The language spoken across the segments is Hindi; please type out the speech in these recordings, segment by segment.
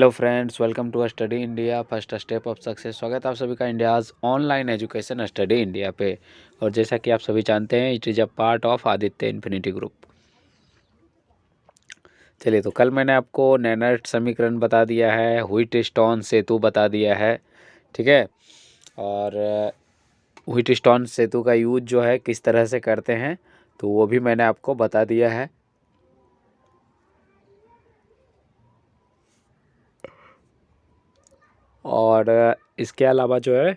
Hello friends, welcome to Study India first step of success. स्वागत है आप सभी का India's online education Study India पे। और जैसा कि आप सभी जानते हैं, it is a part of Aditya Infinity Group. चलिए, तो कल मैंने आपको नैनर्ट समीकरण बता दिया है, व्हीटस्टोन सेतु बता दिया है, ठीक है। और व्हीटस्टोन सेतु का यूज जो है किस तरह से करते हैं, तो वो भी मैंने आपको बता दिया है। और इसके अलावा जो है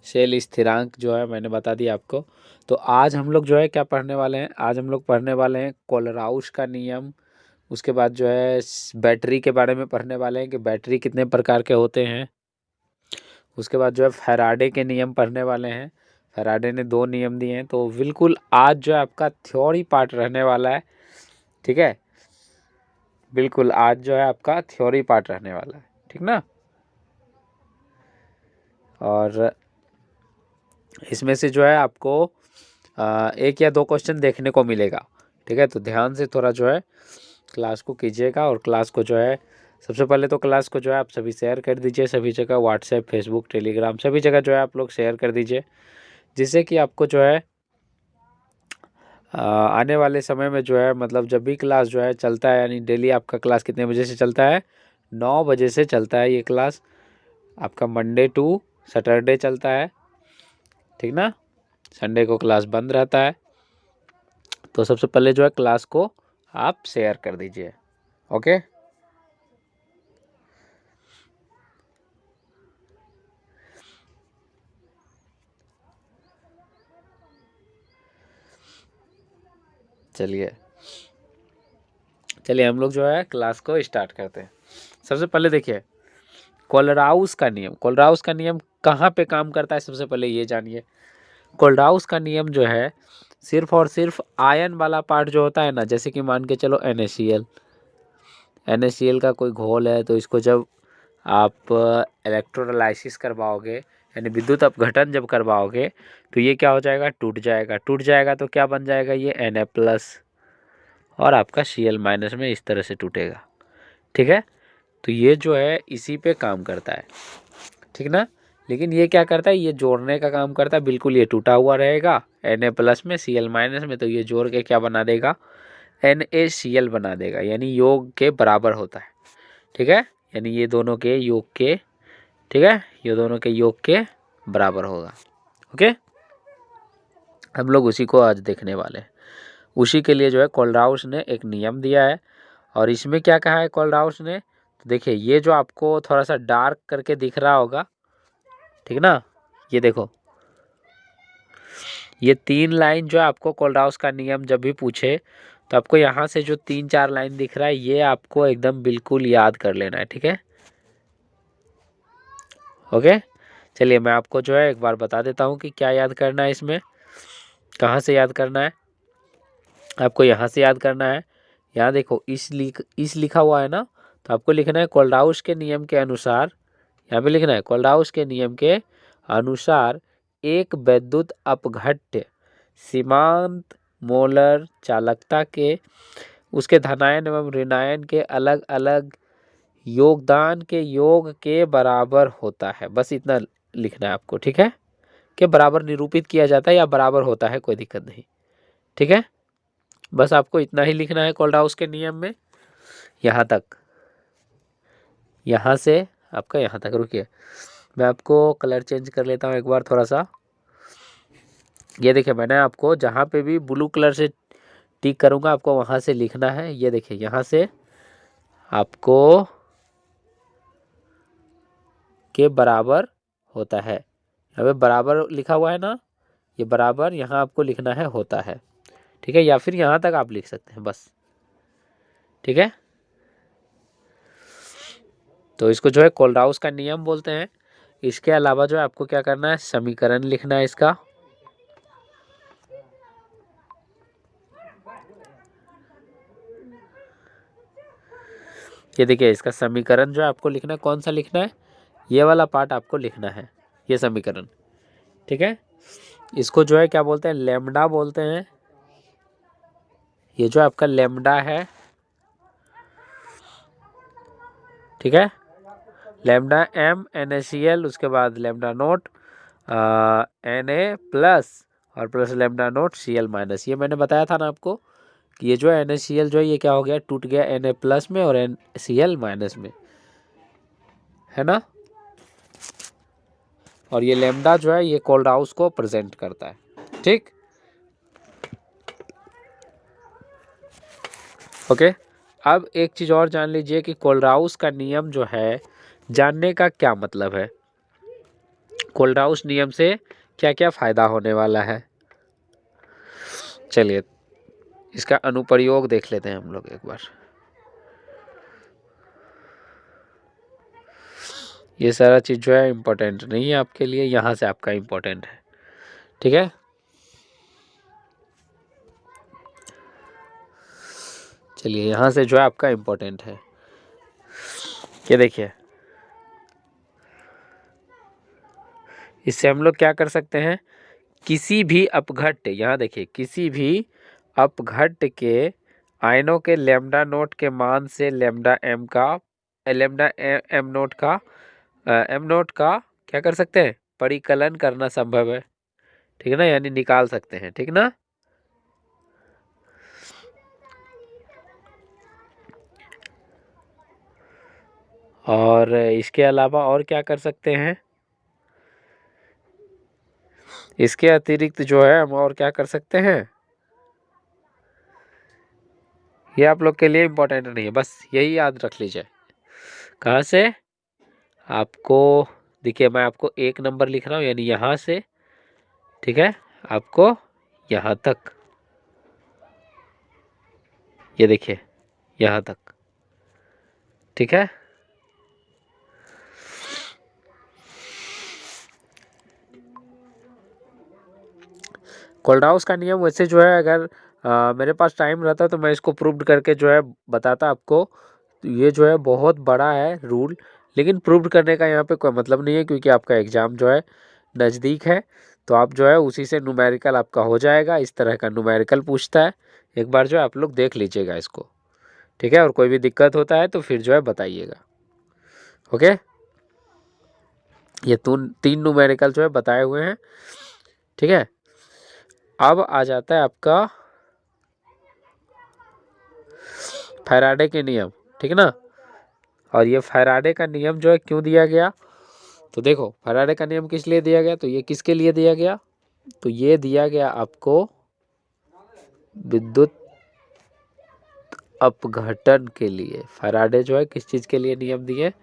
शेल स्थिरांक जो है मैंने बता दिया आपको। तो आज हम लोग जो है क्या पढ़ने वाले हैं, आज हम लोग पढ़ने वाले हैं कोलराउस का नियम। उसके बाद जो है बैटरी के बारे में पढ़ने वाले हैं कि बैटरी कितने प्रकार के होते हैं। उसके बाद जो है फैराडे के नियम पढ़ने वाले हैं। फैराडे ने 2 नियम दिए हैं। तो बिल्कुल आज जो है आपका थ्योरी पार्ट रहने वाला है, ठीक है। बिल्कुल आज जो है आपका थ्योरी पार्ट रहने वाला है, ठीक ना। और इसमें से जो है आपको 1 या 2 क्वेश्चन देखने को मिलेगा, ठीक है। तो ध्यान से थोड़ा जो है क्लास को कीजिएगा। और क्लास को जो है सबसे पहले तो क्लास को जो है आप सभी शेयर कर दीजिए, सभी जगह व्हाट्सएप, फेसबुक, टेलीग्राम सभी जगह जो है आप लोग शेयर कर दीजिए, जिससे कि आपको जो है आने वाले समय में जो है मतलब जब भी क्लास जो है चलता है, यानी डेली आपका क्लास कितने बजे से चलता है, 9 बजे से चलता है ये क्लास। आपका मंडे टू सैटरडे चलता है, ठीक ना। संडे को क्लास बंद रहता है। तो सबसे पहले जो है क्लास को आप शेयर कर दीजिए, ओके। चलिए हम लोग जो है क्लास को स्टार्ट करते हैं। सबसे पहले देखिए कोलराउस का नियम। कोलराउस का नियम कहाँ पे काम करता है, सबसे पहले ये जानिए। कोलराउस का नियम जो है सिर्फ और सिर्फ आयन वाला पार्ट जो होता है ना, जैसे कि मान के चलो NaCl का कोई घोल है, तो इसको जब आप इलेक्ट्रोलाइसिस करवाओगे, यानी विद्युत अपघटन जब करवाओगे, तो ये क्या हो जाएगा, टूट जाएगा। टूट जाएगा तो क्या बन जाएगा, ये Na+ और आपका Cl- में इस तरह से टूटेगा, ठीक है। तो ये जो है इसी पे काम करता है, ठीक ना। लेकिन ये क्या करता है, ये जोड़ने का काम करता है। बिल्कुल ये टूटा हुआ रहेगा Na+ में, Cl- में, तो ये जोड़ के क्या बना देगा, NaCl बना देगा, यानी योग के बराबर होता है, ठीक है। यानी ये दोनों के योग के, ठीक है, ये दोनों के योग के बराबर होगा, ओके। हम लोग उसी को आज देखने वाले हैं। उसी के लिए जो है कोलराउस ने एक नियम दिया है। और इसमें क्या कहा है कोलराउस ने, तो देखिए ये जो आपको थोड़ा सा डार्क करके दिख रहा होगा, ठीक ना, ये देखो, ये 3 लाइन जो है आपको कोलराउस का नियम जब भी पूछे, तो आपको यहाँ से जो 3-4 लाइन दिख रहा है, ये आपको एकदम बिल्कुल याद कर लेना है, ठीक है, ओके। चलिए मैं आपको जो है एक बार बता देता हूँ कि क्या याद करना है इसमें, कहाँ से याद करना है। आपको यहाँ से याद करना है। यहाँ देखो इस लिखा हुआ है ना, तो आपको लिखना है कोलराउस के नियम के अनुसार, यहाँ पे लिखना है कोलराउस के नियम के अनुसार एक विद्युत अपघट्य सीमांत मोलर चालकता के उसके धनायन एवं ऋणायन के अलग अलग योगदान के योग के बराबर होता है। बस इतना लिखना है आपको, ठीक है, के बराबर निरूपित किया जाता है या बराबर होता है, कोई दिक्कत नहीं, ठीक है। बस आपको इतना ही लिखना है कोलराउस के नियम में, यहाँ तक, यहाँ से आपका यहाँ तक। रुकिए मैं आपको कलर चेंज कर लेता हूँ एक बार थोड़ा सा। ये देखिए मैंने आपको जहाँ पे भी ब्लू कलर से टिक करूँगा, आपको वहाँ से लिखना है। ये देखिए यहाँ से आपको के बराबर होता है, यहाँ पे बराबर लिखा हुआ है ना, ये बराबर यहाँ आपको लिखना है होता है, ठीक है, या फिर यहाँ तक आप लिख सकते हैं बस, ठीक है। तो इसको जो है कोलराउस का नियम बोलते हैं। इसके अलावा जो है आपको क्या करना है, समीकरण लिखना है इसका। ये देखिए इसका समीकरण जो है आपको लिखना है, कौन सा लिखना है, ये वाला पार्ट आपको लिखना है, ये समीकरण, ठीक है। इसको जो है क्या बोलते हैं, लैम्डा बोलते हैं, ये जो आपका लैम्डा है, ठीक है, लैम्डा एम NaCl, उसके बाद लैम्डा नोट Na प्लस और plus lambda note Cl minus. ये मैंने बताया था ना आपको कि ये जो है NaCl जो है ये क्या हो गया, टूट गया Na प्लस में और Cl माइनस में, है ना। और ये लैम्डा जो है ये कोल्डहाउस को प्रेजेंट करता है, ठीक। ओके, अब एक चीज़ और जान लीजिए कि कोल्डहाउस का नियम जो है, जानने का क्या मतलब है, कोल्डहाउस नियम से क्या क्या फायदा होने वाला है। चलिए इसका अनुप्रयोग देख लेते हैं हम लोग एक बार। ये सारा चीज़ जो है इम्पोर्टेंट नहीं है आपके लिए, यहाँ से आपका इम्पोर्टेंट है, ठीक है। चलिए यहाँ से जो है आपका इम्पोर्टेंट है, ये देखिए, इससे हम लोग क्या कर सकते हैं, किसी भी अपघट्य, यहाँ देखिए, किसी भी अपघट्य के आयनों के लैम्डा नोट के मान से लैम्डा एम नोट का क्या कर सकते हैं, परिकलन करना संभव है, ठीक है ना, यानी निकाल सकते हैं, ठीक ना। और इसके अलावा और क्या कर सकते हैं, इसके अतिरिक्त जो है हम और क्या कर सकते हैं, ये आप लोग के लिए इम्पोर्टेंट नहीं है, बस यही याद रख लीजिए। कहाँ से आपको, देखिए मैं आपको 1 नंबर लिख रहा हूँ, यानी यहाँ से, ठीक है, आपको यहाँ तक, ये देखिए यहाँ तक, ठीक है। कोल्डहाउस का नियम वैसे जो है, अगर मेरे पास टाइम रहता तो मैं इसको प्रूव्ड करके जो है बताता आपको। तो ये जो है बहुत बड़ा है रूल, लेकिन प्रूव्ड करने का यहाँ पे कोई मतलब नहीं है, क्योंकि आपका एग्ज़ाम जो है नज़दीक है, तो आप जो है उसी से न्यूमेरिकल आपका हो जाएगा। इस तरह का न्यूमेरिकल पूछता है, एक बार जो है आप लोग देख लीजिएगा इसको, ठीक है। और कोई भी दिक्कत होता है तो फिर जो है बताइएगा, ओके। ये 3 न्यूमेरिकल जो है बताए हुए हैं, ठीक है। अब आ जाता है आपका फैराडे के नियम, ठीक ना। और ये फैराडे का नियम जो है क्यों दिया गया, तो देखो फैराडे का नियम किस लिए दिया गया, तो ये किसके लिए दिया गया, तो ये दिया गया आपको विद्युत अपघटन के लिए। फैराडे जो है किस चीज़ के लिए नियम दिए,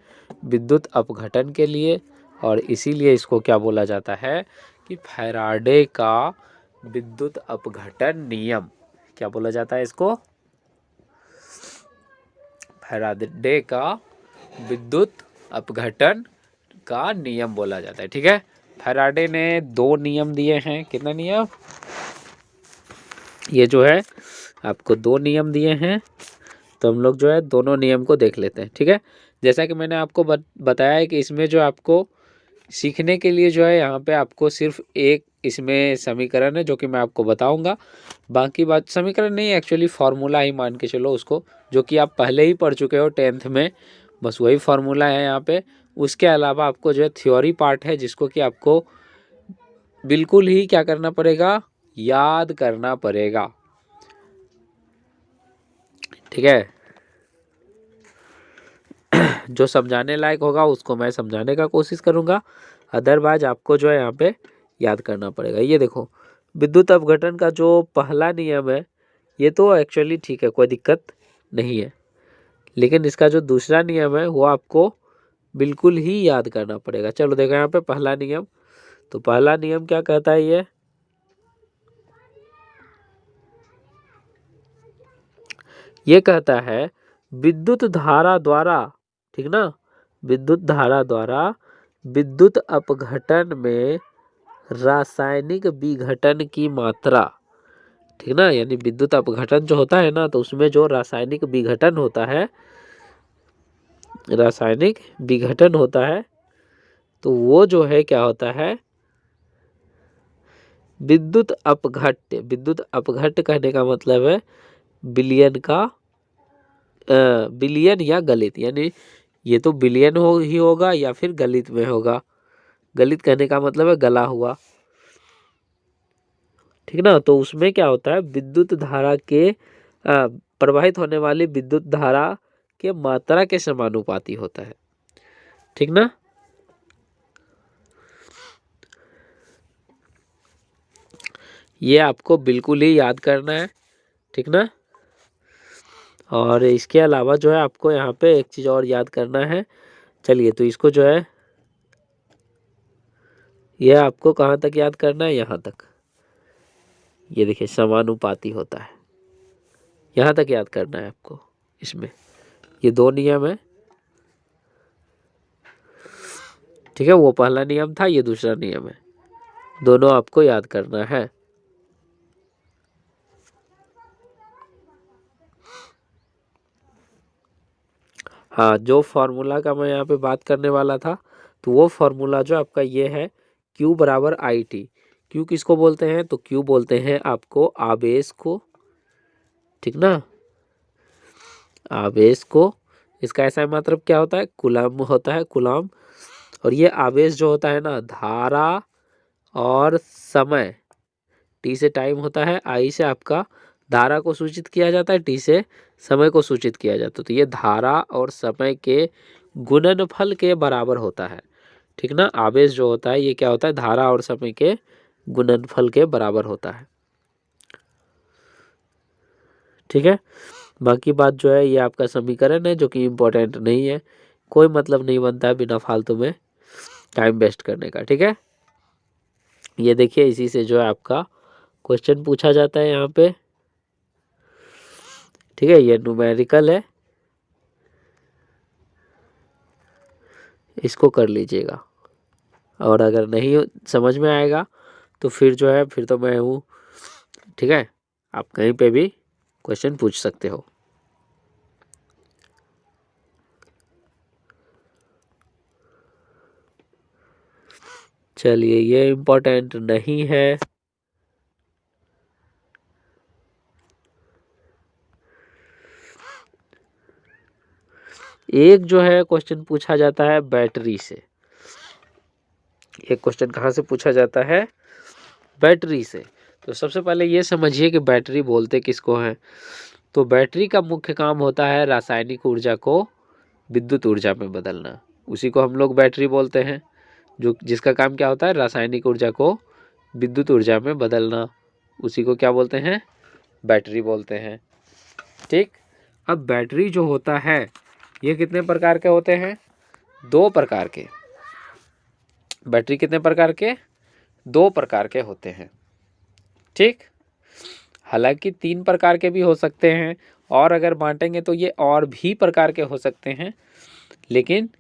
विद्युत अपघटन के लिए। और इसीलिए इसको क्या बोला जाता है कि फैराडे का विद्युत अपघटन नियम, क्या बोला जाता है इसको, फैराडे का विद्युत अपघटन का नियम बोला जाता है, ठीक है। फैराडे ने 2 नियम दिए हैं, कितना नियम, ये जो है आपको 2 नियम दिए हैं, तो हम लोग जो है दोनों नियम को देख लेते हैं, ठीक है। जैसा कि मैंने आपको बताया है कि इसमें जो आपको सीखने के लिए जो है यहाँ पे आपको सिर्फ एक इसमें समीकरण है जो कि मैं आपको बताऊंगा, बाकी बात समीकरण नहीं है, एक्चुअली फार्मूला ही मान के चलो उसको, जो कि आप पहले ही पढ़ चुके हो 10th में, बस वही फार्मूला है यहाँ पे। उसके अलावा आपको जो है थ्योरी पार्ट है, जिसको कि आपको बिल्कुल ही क्या करना पड़ेगा, याद करना पड़ेगा, ठीक है। जो समझाने लायक होगा उसको मैं समझाने का कोशिश करूंगा, अदरवाइज आपको जो है यहाँ पे याद करना पड़ेगा। ये देखो विद्युत अपघटन का जो पहला नियम है ये तो एक्चुअली ठीक है, कोई दिक्कत नहीं है, लेकिन इसका जो दूसरा नियम है वो आपको बिल्कुल ही याद करना पड़ेगा। चलो देखो यहाँ पे पहला नियम, तो पहला नियम क्या कहता है, ये कहता है विद्युत धारा द्वारा, ठीक ना, विद्युत धारा द्वारा विद्युत अपघटन में रासायनिक विघटन की मात्रा, ठीक ना, यानी विद्युत अपघटन जो होता है ना, तो उसमें जो रासायनिक विघटन होता है, रासायनिक विघटन होता है, तो वो जो है क्या होता है, विद्युत अपघट्य। विद्युत अपघट्य कहने का मतलब है बिलियन का बिलियन या गलित, यानी ये तो बिलियन ही होगा या फिर गलित में होगा। गलित कहने का मतलब है गला हुआ, ठीक ना। तो उसमें क्या होता है, विद्युत धारा के प्रवाहित होने वाली विद्युत धारा के मात्रा के समानुपाती होता है, ठीक ना। ये आपको बिल्कुल ही याद करना है, ठीक ना। और इसके अलावा जो है आपको यहाँ पे एक चीज़ और याद करना है। चलिए, तो इसको जो है ये आपको कहाँ तक याद करना है, यहाँ तक। ये देखिए समानुपाती होता है, यहाँ तक याद करना है आपको। इसमें ये दो नियम है, ठीक है। वो पहला नियम था, ये दूसरा नियम है, दोनों आपको याद करना है। हाँ, जो फॉर्मूला का मैं यहाँ पे बात करने वाला था, तो वो फॉर्मूला जो आपका ये है, Q बराबर आई टी। क्यू किसको बोलते हैं, तो Q बोलते हैं आपको आवेश को, ठीक ना, आवेश को। इसका ऐसा मतलब क्या होता है, कूलम होता है, कूलम। और ये आवेश जो होता है ना, धारा और समय, टी से टाइम होता है, आई से आपका धारा को सूचित किया जाता है, टी से समय को सूचित किया जाता है। तो ये धारा और समय के गुणनफल के बराबर होता है, ठीक ना। आवेश जो होता है ये क्या होता है, धारा और समय के गुणनफल के बराबर होता है, ठीक है। बाकी बात जो है ये आपका समीकरण है, जो कि इम्पोर्टेंट नहीं है, कोई मतलब नहीं बनता है बिना फालतू में टाइम वेस्ट करने का, ठीक है। ये देखिए, इसी से जो है आपका क्वेश्चन पूछा जाता है यहाँ पे, ठीक है। ये न्यूमेरिकल है, इसको कर लीजिएगा। और अगर नहीं समझ में आएगा तो फिर जो है, फिर तो मैं हूँ, ठीक है। आप कहीं पे भी क्वेश्चन पूछ सकते हो। चलिए, ये इम्पोर्टेंट नहीं है। एक जो है क्वेश्चन पूछा जाता है बैटरी से। एक क्वेश्चन कहाँ से पूछा जाता है, बैटरी से। तो सबसे पहले ये समझिए कि बैटरी बोलते किसको हैं। तो बैटरी का मुख्य काम होता है रासायनिक ऊर्जा को विद्युत ऊर्जा में बदलना, उसी को हम लोग बैटरी बोलते हैं। जो जिसका काम क्या होता है, रासायनिक ऊर्जा को विद्युत ऊर्जा में बदलना, उसी को क्या बोलते हैं, बैटरी बोलते हैं, ठीक। अब बैटरी जो होता है ये कितने प्रकार के होते हैं, दो प्रकार के। बैटरी कितने प्रकार के, दो प्रकार के होते हैं, ठीक। हालांकि तीन प्रकार के भी हो सकते हैं, और अगर बांटेंगे तो ये और भी प्रकार के हो सकते हैं, लेकिन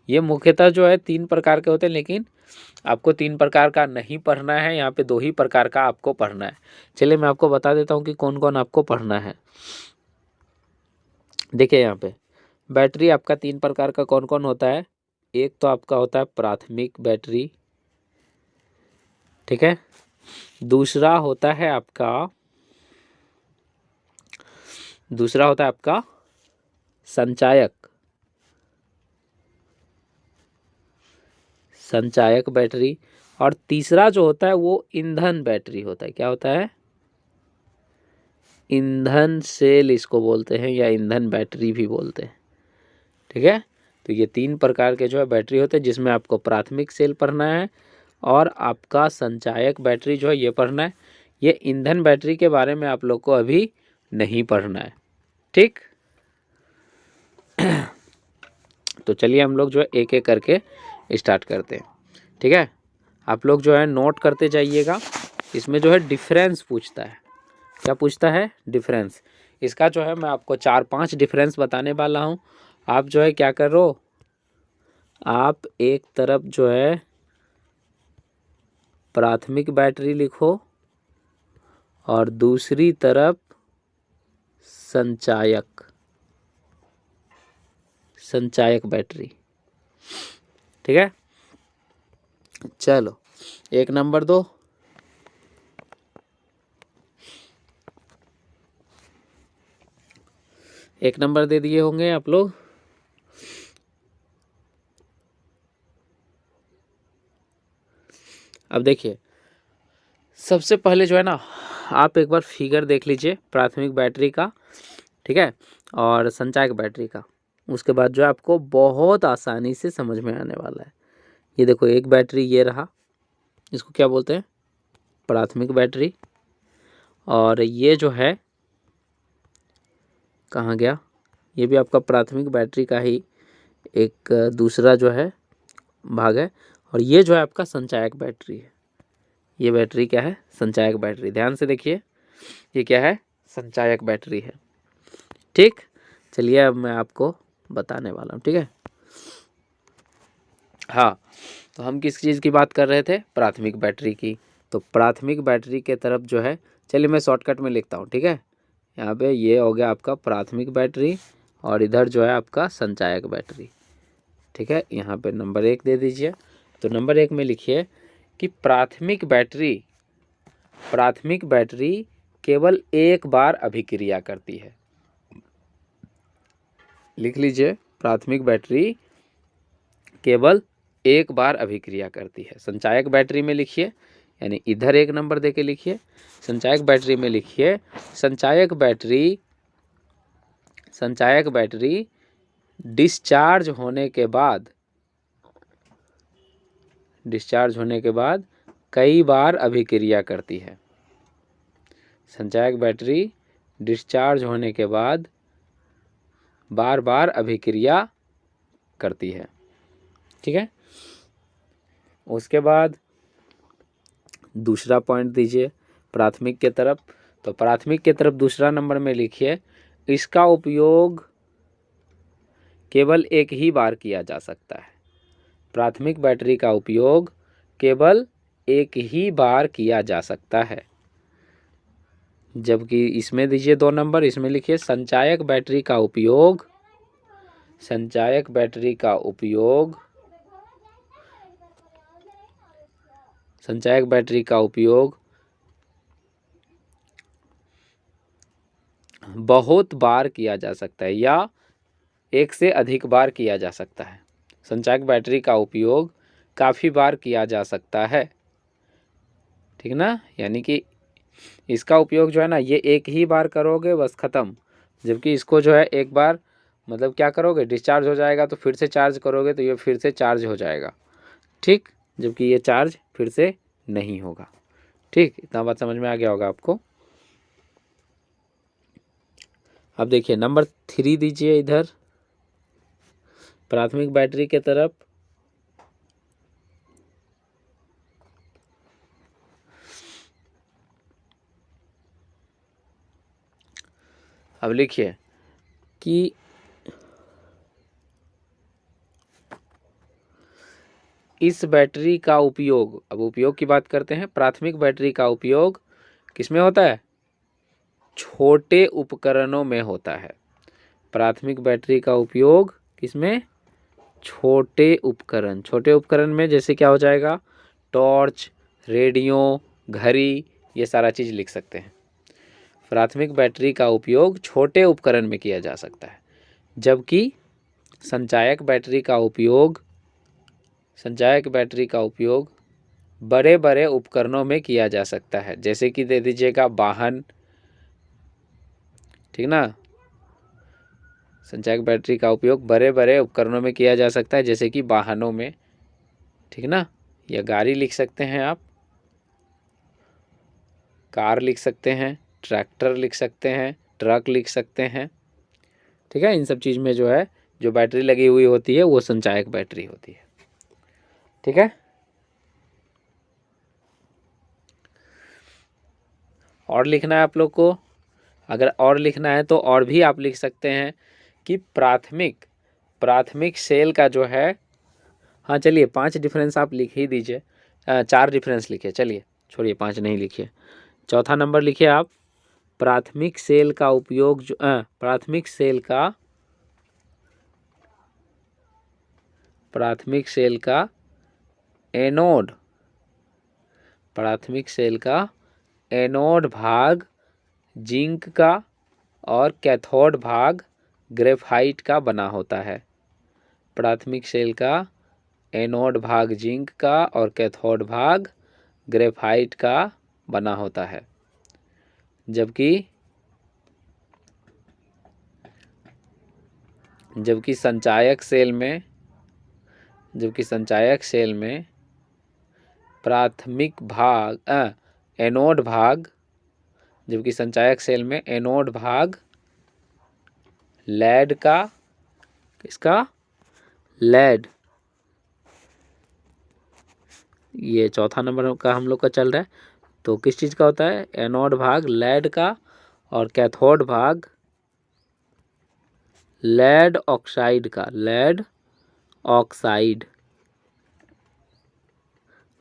ये मुख्यतः जो है तीन प्रकार के होते हैं। लेकिन आपको तीन प्रकार का नहीं पढ़ना है, यहाँ पे दो ही प्रकार का आपको पढ़ना है। चलिए मैं आपको बता देता हूँ कि कौन कौन आपको पढ़ना है। देखिए यहाँ पे बैटरी आपका तीन प्रकार का कौन कौन होता है। एक तो आपका होता है प्राथमिक बैटरी, ठीक है। दूसरा होता है आपका संचायक बैटरी। और तीसरा जो होता है वो ईंधन बैटरी होता है। क्या होता है, ईंधन सेल इसको बोलते हैं, या ईंधन बैटरी भी बोलते हैं, ठीक है। तो ये तीन प्रकार के जो है बैटरी होते हैं, जिसमें आपको प्राथमिक सेल पढ़ना है और आपका संचायक बैटरी जो है ये पढ़ना है। ये ईंधन बैटरी के बारे में आप लोग को अभी नहीं पढ़ना है, ठीक। तो चलिए हम लोग जो है एक एक करके स्टार्ट करते हैं, ठीक है। आप लोग जो है नोट करते जाइएगा। इसमें जो है डिफरेंस पूछता है। क्या पूछता है, डिफरेंस। इसका जो है मैं आपको 4-5 डिफरेंस बताने वाला हूँ। आप जो है क्या करो, आप एक तरफ जो है प्राथमिक बैटरी लिखो और दूसरी तरफ संचायक बैटरी, ठीक है। चलो 1 नंबर 2, 1 नंबर दे दिए होंगे आप लोग। अब देखिए, सबसे पहले जो है ना, आप एक बार फिगर देख लीजिए प्राथमिक बैटरी का, ठीक है, और संचायक बैटरी का। उसके बाद जो है आपको बहुत आसानी से समझ में आने वाला है। ये देखो, एक बैटरी ये रहा, इसको क्या बोलते हैं? प्राथमिक बैटरी। और ये जो है कहाँ गया? ये भी आपका प्राथमिक बैटरी का ही एक दूसरा जो है भाग है। और ये जो है आपका संचायक बैटरी है। ये बैटरी क्या है? संचायक बैटरी। ध्यान से देखिए, ये क्या है? संचायक बैटरी है। ठीक, चलिए अब मैं आपको बताने वाला हूँ, ठीक है। हाँ, तो हम किस चीज़ की बात कर रहे थे? प्राथमिक बैटरी की। तो प्राथमिक बैटरी के तरफ जो है, चलिए मैं शॉर्टकट में लिखता हूँ, ठीक है। यहाँ पे ये हो गया आपका प्राथमिक बैटरी, और इधर जो है आपका संचायक बैटरी, ठीक है। यहाँ पे नंबर 1 दे दीजिए। तो नंबर 1 में लिखिए कि प्राथमिक बैटरी केवल एक बार अभिक्रिया करती है। लिख लीजिए, प्राथमिक बैटरी केवल एक बार अभिक्रिया करती है। संचायक बैटरी में लिखिए, यानी इधर 1 नंबर देके लिखिए। संचायक बैटरी में लिखिए, संचायक बैटरी डिस्चार्ज होने के बाद कई बार अभिक्रिया करती है। संचायक बैटरी डिस्चार्ज होने के बाद बार बार अभिक्रिया करती है, ठीक है। उसके बाद दूसरा पॉइंट दीजिए प्राथमिक के तरफ। तो प्राथमिक के तरफ दूसरा नंबर में लिखिए, इसका उपयोग केवल एक ही बार किया जा सकता है। प्राथमिक बैटरी का उपयोग केवल एक ही बार किया जा सकता है। जबकि इसमें दीजिए 2 नंबर, इसमें लिखिए संचायक बैटरी का उपयोग बहुत बार किया जा सकता है, या एक से अधिक बार किया जा सकता है। संचायक बैटरी का उपयोग काफ़ी बार किया जा सकता है, ठीक ना। यानी कि इसका उपयोग जो है ना, ये एक ही बार करोगे बस ख़त्म। जबकि इसको जो है एक बार मतलब क्या करोगे, डिस्चार्ज हो जाएगा तो फिर से चार्ज करोगे तो ये फिर से चार्ज हो जाएगा, ठीक। जबकि ये चार्ज फिर से नहीं होगा, ठीक। इतना बात समझ में आ गया होगा आपको। अब देखिए नंबर 3 दीजिए इधर प्राथमिक बैटरी के तरफ। अब लिखिए कि इस बैटरी का उपयोग, अब उपयोग की बात करते हैं। प्राथमिक बैटरी का उपयोग किसमें होता है? छोटे उपकरणों में होता है। प्राथमिक बैटरी का उपयोग किसमें? छोटे उपकरण में जैसे क्या हो जाएगा? टॉर्च, रेडियो, घड़ी, ये सारा चीज़ लिख सकते हैं। प्राथमिक बैटरी का उपयोग छोटे उपकरण में किया जा सकता है, जबकि संचायक बैटरी का उपयोग बड़े बड़े उपकरणों में किया जा सकता है। जैसे कि दे दीजिएगा वाहन, ठीक ना। संचायक बैटरी का उपयोग बड़े बड़े उपकरणों में किया जा सकता है, जैसे कि वाहनों में, ठीक ना। या गाड़ी लिख सकते हैं आप, कार लिख सकते हैं, ट्रैक्टर लिख सकते हैं, ट्रक लिख सकते हैं, ठीक है। इन सब चीज़ में जो है जो बैटरी लगी हुई होती है वो संचायक बैटरी होती है, ठीक है। और लिखना है आप लोग को, अगर और लिखना है तो और भी आप लिख सकते हैं कि प्राथमिक सेल का जो है, हाँ चलिए 5 डिफरेंस आप लिख ही दीजिए, 4 डिफरेंस लिखिए, चलिए छोड़िए 5 नहीं लिखिए। चौथा नंबर लिखिए आप, प्राथमिक सेल का उपयोग जो प्राथमिक सेल का एनोड भाग जिंक का और कैथोड भाग ग्रेफाइट का बना होता है। प्राथमिक सेल का एनोड भाग जिंक का और कैथोड भाग ग्रेफाइट का बना होता है। जबकि संचायक सेल में प्राथमिक भाग एनोड भाग, जबकि संचायक सेल में एनोड भाग लेड का, किसका, लेड, ये चौथा नंबर का हम लोग का चल रहा है। तो किस चीज़ का होता है, एनोड भाग लेड का और कैथोड भाग लेड ऑक्साइड का, लेड ऑक्साइड,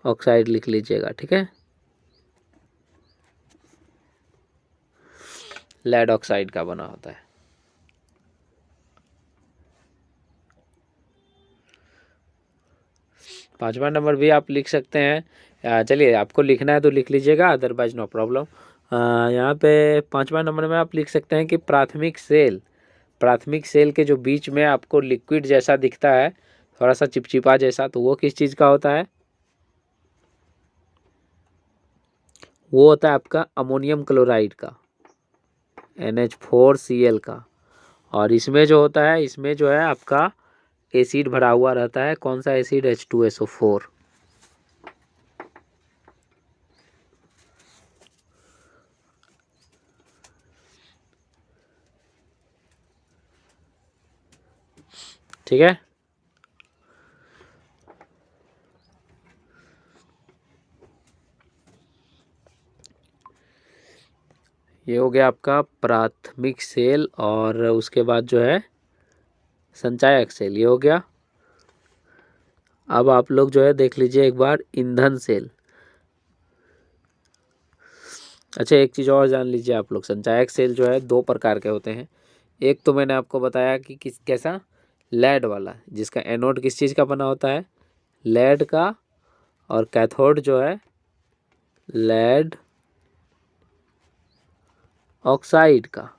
ऑक्साइड लिख लीजिएगा, ठीक है, लेड ऑक्साइड का बना होता है। पांचवा नंबर भी आप लिख सकते हैं, चलिए आपको लिखना है तो लिख लीजिएगा, अदरवाइज नो प्रॉब्लम। यहाँ पे पांचवा नंबर में आप लिख सकते हैं कि प्राथमिक सेल के जो बीच में आपको लिक्विड जैसा दिखता है, थोड़ा सा चिपचिपा जैसा, तो वो किस चीज़ का होता है, वो होता है आपका अमोनियम क्लोराइड का, NH4Cl का। और इसमें जो होता है, इसमें जो है आपका एसिड भरा हुआ रहता है, कौन सा एसिड, H2SO4। ठीक है, ये हो गया आपका प्राथमिक सेल और उसके बाद जो है संचायक सेल, ये हो गया। अब आप लोग जो है देख लीजिए एक बार ईंधन सेल। अच्छा, एक चीज़ और जान लीजिए आप लोग, संचायक सेल जो है दो प्रकार के होते हैं। एक तो मैंने आपको बताया कि कैसा, लेड वाला, जिसका एनोड किस चीज़ का बना होता है, लेड का, और कैथोड जो है लेड ऑक्साइड का,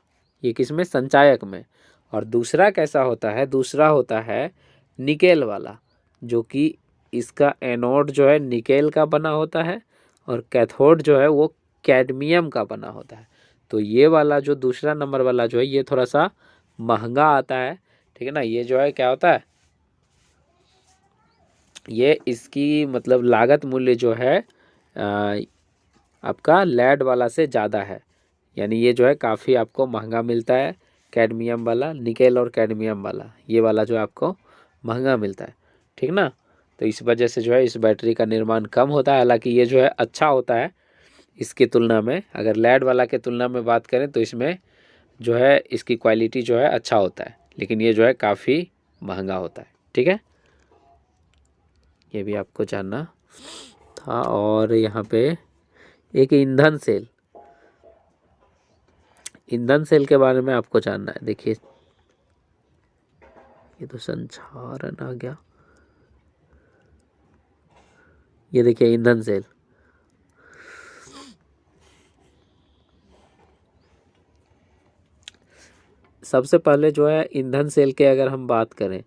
ये किसमें, संचायक में। और दूसरा कैसा होता है, दूसरा होता है निकेल वाला, जो कि इसका एनोड जो है निकेल का बना होता है और कैथोड जो है वो कैडमियम का बना होता है। तो ये वाला जो दूसरा नंबर वाला जो है ये थोड़ा सा महंगा आता है, ठीक है ना। ये जो है क्या होता है, ये इसकी मतलब लागत मूल्य जो है आपका लेड वाला से ज़्यादा है, यानी ये जो है काफ़ी आपको महंगा मिलता है। कैडमियम वाला, निकेल और कैडमियम वाला, ये वाला जो आपको महंगा मिलता है, ठीक ना। तो इस वजह से जो है इस बैटरी का निर्माण कम होता है। हालांकि ये जो है अच्छा होता है इसकी तुलना में, अगर लेड वाला के तुलना में बात करें तो इसमें जो है इसकी क्वालिटी जो है अच्छा होता है, लेकिन ये जो है काफ़ी महंगा होता है, ठीक है, ये भी आपको जानना था। और यहाँ पे एक ईंधन सेल के बारे में आपको जानना है। देखिए ये तो संचारण आ गया, ये देखिए ईंधन सेल। सबसे पहले जो है ईंधन सेल के अगर हम बात करें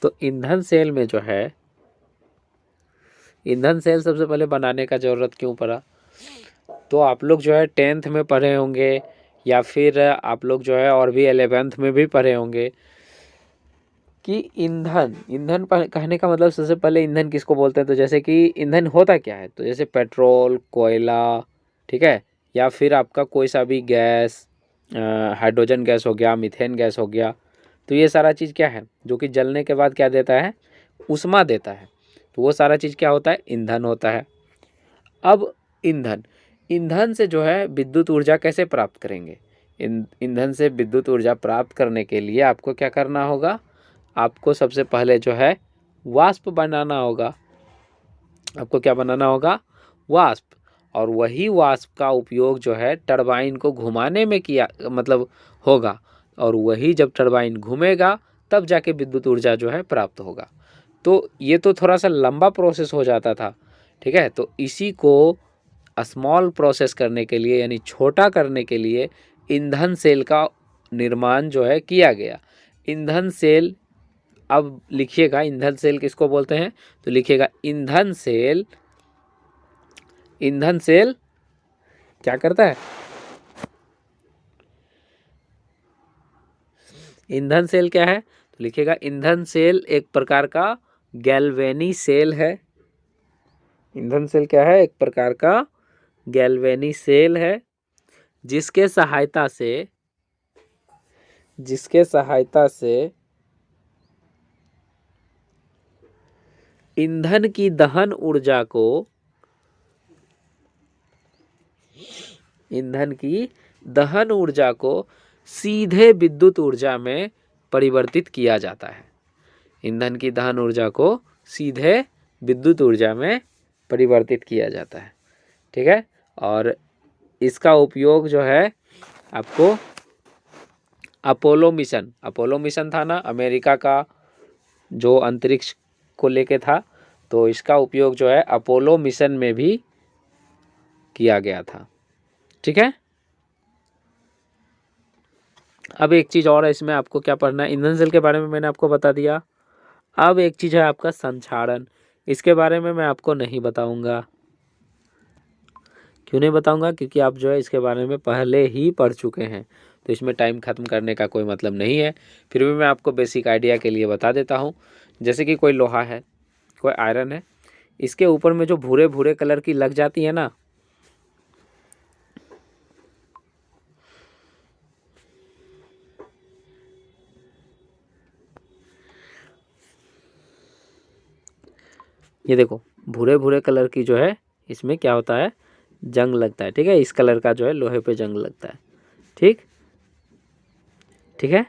तो ईंधन सेल में जो है, ईंधन सेल सबसे पहले बनाने का ज़रूरत क्यों पड़ा, तो आप लोग जो है 10th में पढ़े होंगे या फिर आप लोग जो है और भी 11th में भी पढ़े होंगे कि ईंधन कहने का मतलब सबसे पहले ईंधन किसको बोलते हैं। तो जैसे कि ईंधन होता क्या है, तो जैसे पेट्रोल, कोयला, ठीक है, या फिर आपका कोई सा भी गैस, हाइड्रोजन गैस हो गया, मीथेन गैस हो गया, तो ये सारा चीज़ क्या है जो कि जलने के बाद क्या देता है, ऊष्मा देता है। तो वो सारा चीज़ क्या होता है, ईंधन होता है। अब ईंधन से जो है विद्युत ऊर्जा कैसे प्राप्त करेंगे, ईंधन से विद्युत ऊर्जा प्राप्त करने के लिए आपको क्या करना होगा, आपको सबसे पहले जो है वाष्प बनाना होगा। आपको क्या बनाना होगा, वाष्प। और वही वाष्प का उपयोग जो है टरबाइन को घुमाने में किया मतलब होगा, और वही जब टरबाइन घूमेगा तब जाके विद्युत ऊर्जा जो है प्राप्त होगा। तो ये तो थोड़ा सा लंबा प्रोसेस हो जाता था, ठीक है। तो इसी को स्मॉल प्रोसेस करने के लिए, यानी छोटा करने के लिए ईंधन सेल का निर्माण जो है किया गया। ईंधन सेल, अब लिखिएगा ईंधन सेल किसको बोलते हैं, तो लिखिएगा ईंधन सेल, ईंधन सेल क्या करता है, ईंधन सेल क्या है, तो लिखिएगा ईंधन सेल एक प्रकार का गैल्वेनी सेल है। ईंधन सेल क्या है, एक प्रकार का गैल्वेनी सेल है, जिसके सहायता से ईंधन की दहन ऊर्जा को, ईंधन की दहन ऊर्जा को सीधे विद्युत ऊर्जा में परिवर्तित किया जाता है। ईंधन की दहन ऊर्जा को सीधे विद्युत ऊर्जा में परिवर्तित किया जाता है। ठीक है, और इसका उपयोग जो है आपको अपोलो मिशन था ना अमेरिका का, जो अंतरिक्ष को लेके था, तो इसका उपयोग जो है अपोलो मिशन में भी किया गया था। ठीक है, अब एक चीज़ और है इसमें आपको क्या पढ़ना है, ईंधन सेल के बारे में मैंने आपको बता दिया। अब एक चीज़ है आपका संक्षारण, इसके बारे में मैं आपको नहीं बताऊंगा। क्यों नहीं बताऊंगा, क्योंकि आप जो है इसके बारे में पहले ही पढ़ चुके हैं, तो इसमें टाइम ख़त्म करने का कोई मतलब नहीं है। फिर भी मैं आपको बेसिक आइडिया के लिए बता देता हूँ। जैसे कि कोई लोहा है, कोई आयरन है, इसके ऊपर में जो भूरे भूरे कलर की लग जाती है ना, ये देखो भूरे भूरे कलर की जो है इसमें क्या होता है, जंग लगता है। ठीक है, इस कलर का जो है लोहे पे जंग लगता है। ठीक है,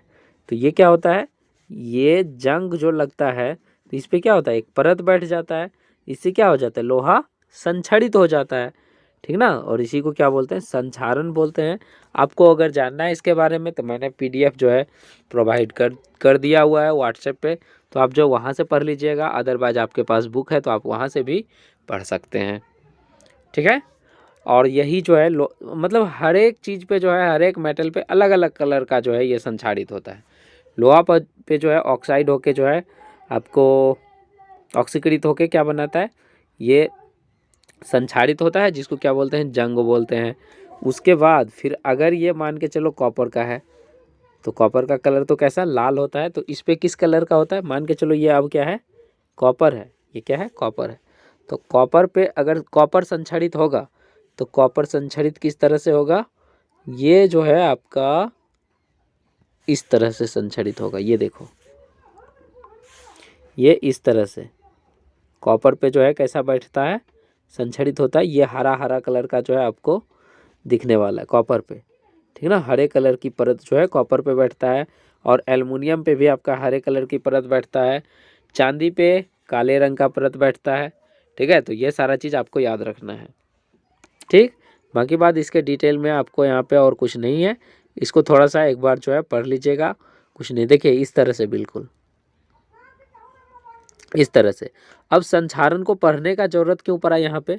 तो ये क्या होता है, ये जंग जो लगता है तो इस पे क्या होता है, एक परत बैठ जाता है, इससे क्या हो जाता है, लोहा संक्षारित हो जाता है। ठीक ना, और इसी को क्या बोलते हैं, संक्षारण बोलते हैं। आपको अगर जानना है इसके बारे में तो मैंने PDF जो है प्रोवाइड कर दिया हुआ है व्हाट्सएप पे, तो आप जो वहाँ से पढ़ लीजिएगा। अदरवाइज आपके पास बुक है तो आप वहाँ से भी पढ़ सकते हैं। ठीक है, और यही जो है मतलब हर एक चीज़ पे जो है, हर एक मेटल पे अलग अलग कलर का जो है ये संक्षारित होता है। लोहा पे जो है ऑक्साइड होके जो है आपको ऑक्सीकृत होके क्या बनाता है, ये संक्षारित होता है, जिसको क्या बोलते हैं, जंग बोलते हैं। उसके बाद फिर अगर ये मान के चलो कॉपर का है, तो कॉपर का कलर तो कैसा लाल होता है, तो इस पे किस कलर का होता है, मान के चलो ये अब क्या है, कॉपर है, ये क्या है, कॉपर है। तो कॉपर पे अगर कॉपर संक्षारित होगा तो कॉपर संक्षारित किस तरह से होगा, ये जो है आपका इस तरह से संक्षारित होगा। ये देखो, ये इस तरह से कॉपर पे जो है कैसा बैठता है, संक्षारित होता है। ये हरा हरा कलर का जो है आपको दिखने वाला है कॉपर पे। ठीक ना, हरे कलर की परत जो है कॉपर पे बैठता है, और एल्युमिनियम पे भी आपका हरे कलर की परत बैठता है, चांदी पे काले रंग का परत बैठता है। ठीक है, तो ये सारा चीज़ आपको याद रखना है। ठीक, बाकी बात इसके डिटेल में आपको यहाँ पे और कुछ नहीं है, इसको थोड़ा सा एक बार जो है पढ़ लीजिएगा, कुछ नहीं। देखिए इस तरह से, बिल्कुल इस तरह से। अब संक्षारण को पढ़ने का जरूरत क्यों पड़ा यहाँ पे,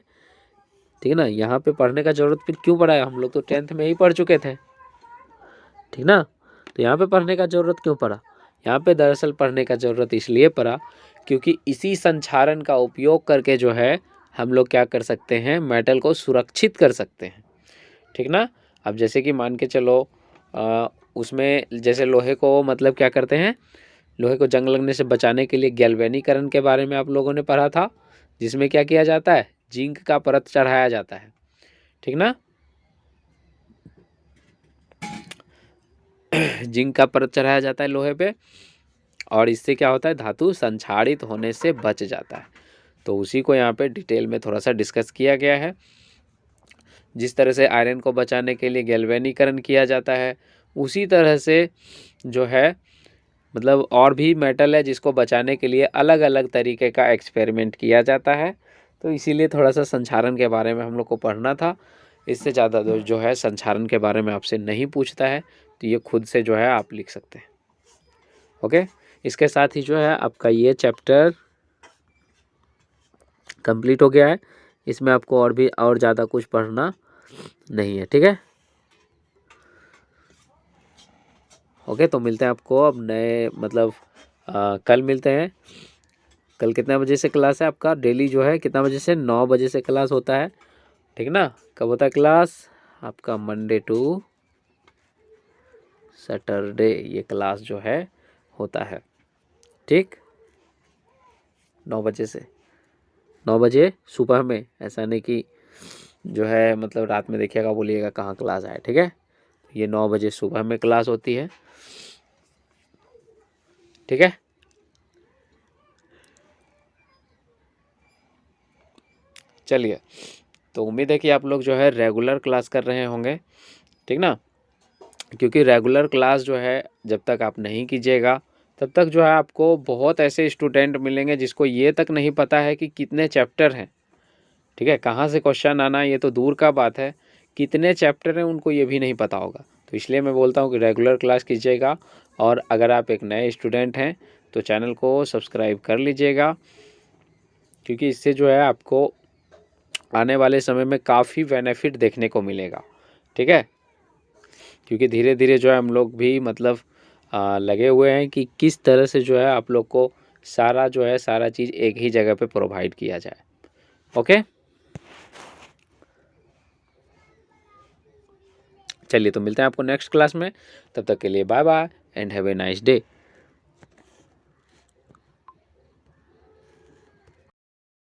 ठीक है ना, यहाँ पे पढ़ने का जरूरत फिर क्यों पड़ा है, हम लोग तो 10th में ही पढ़ चुके थे। ठीक ना, तो यहाँ पे पढ़ने का जरूरत क्यों पड़ा, यहाँ पे दरअसल पढ़ने का जरूरत इसलिए पड़ा क्योंकि इसी संक्षारण का उपयोग करके जो है हम लोग क्या कर सकते हैं, मेटल को सुरक्षित कर सकते हैं। ठीक ना, अब जैसे कि मान के चलो उसमें जैसे लोहे को मतलब क्या करते हैं, लोहे को जंग लगने से बचाने के लिए गैल्वेनीकरण के बारे में आप लोगों ने पढ़ा था, जिसमें क्या किया जाता है, जिंक का परत चढ़ाया जाता है। ठीक ना, जिंक का परत चढ़ाया जाता है लोहे पे, और इससे क्या होता है, धातु संक्षारित होने से बच जाता है। तो उसी को यहाँ पे डिटेल में थोड़ा सा डिस्कस किया गया है। जिस तरह से आयरन को बचाने के लिए गैल्वेनीकरण किया जाता है, उसी तरह से जो है मतलब और भी मेटल है जिसको बचाने के लिए अलग अलग तरीके का एक्सपेरिमेंट किया जाता है। तो इसीलिए थोड़ा सा संक्षारण के बारे में हम लोग को पढ़ना था। इससे ज़्यादा जो है संक्षारण के बारे में आपसे नहीं पूछता है, तो ये खुद से जो है आप लिख सकते हैं। ओके, इसके साथ ही जो है आपका ये चैप्टर कंप्लीट हो गया है। इसमें आपको और भी और ज़्यादा कुछ पढ़ना नहीं है। ठीक है, ओके, तो मिलते हैं आपको अब नए मतलब कल मिलते हैं। कल कितना बजे से क्लास है आपका? डेली जो है कितना बजे से? 9 बजे से क्लास होता है, ठीक ना? कब होता है क्लास आपका? मंडे टू सैटरडे ये क्लास जो है होता है, ठीक। 9 बजे से 9 बजे सुबह में, ऐसा नहीं कि जो है मतलब रात में देखिएगा बोलिएगा कहाँ क्लास आए, ठीक है। ये 9 बजे सुबह में क्लास होती है, ठीक है। चलिए, तो उम्मीद है कि आप लोग जो है रेगुलर क्लास कर रहे होंगे, ठीक ना? क्योंकि रेगुलर क्लास जो है जब तक आप नहीं कीजिएगा तब तक जो है आपको बहुत ऐसे स्टूडेंट मिलेंगे जिसको ये तक नहीं पता है कि कितने चैप्टर हैं, ठीक है। कहाँ से क्वेश्चन आना ये तो दूर का बात है, कितने चैप्टर हैं उनको ये भी नहीं पता होगा। तो इसलिए मैं बोलता हूँ कि रेगुलर क्लास कीजिएगा। और अगर आप एक नए स्टूडेंट हैं तो चैनल को सब्सक्राइब कर लीजिएगा, क्योंकि इससे जो है आपको आने वाले समय में काफ़ी बेनिफिट देखने को मिलेगा, ठीक है। क्योंकि धीरे धीरे जो है हम लोग भी मतलब लगे हुए हैं कि किस तरह से जो है आप लोग को सारा जो है सारा चीज़ एक ही जगह पे प्रोवाइड किया जाए, ओके। चलिए, तो मिलते हैं आपको नेक्स्ट क्लास में, तब तक के लिए bye bye and have a nice day.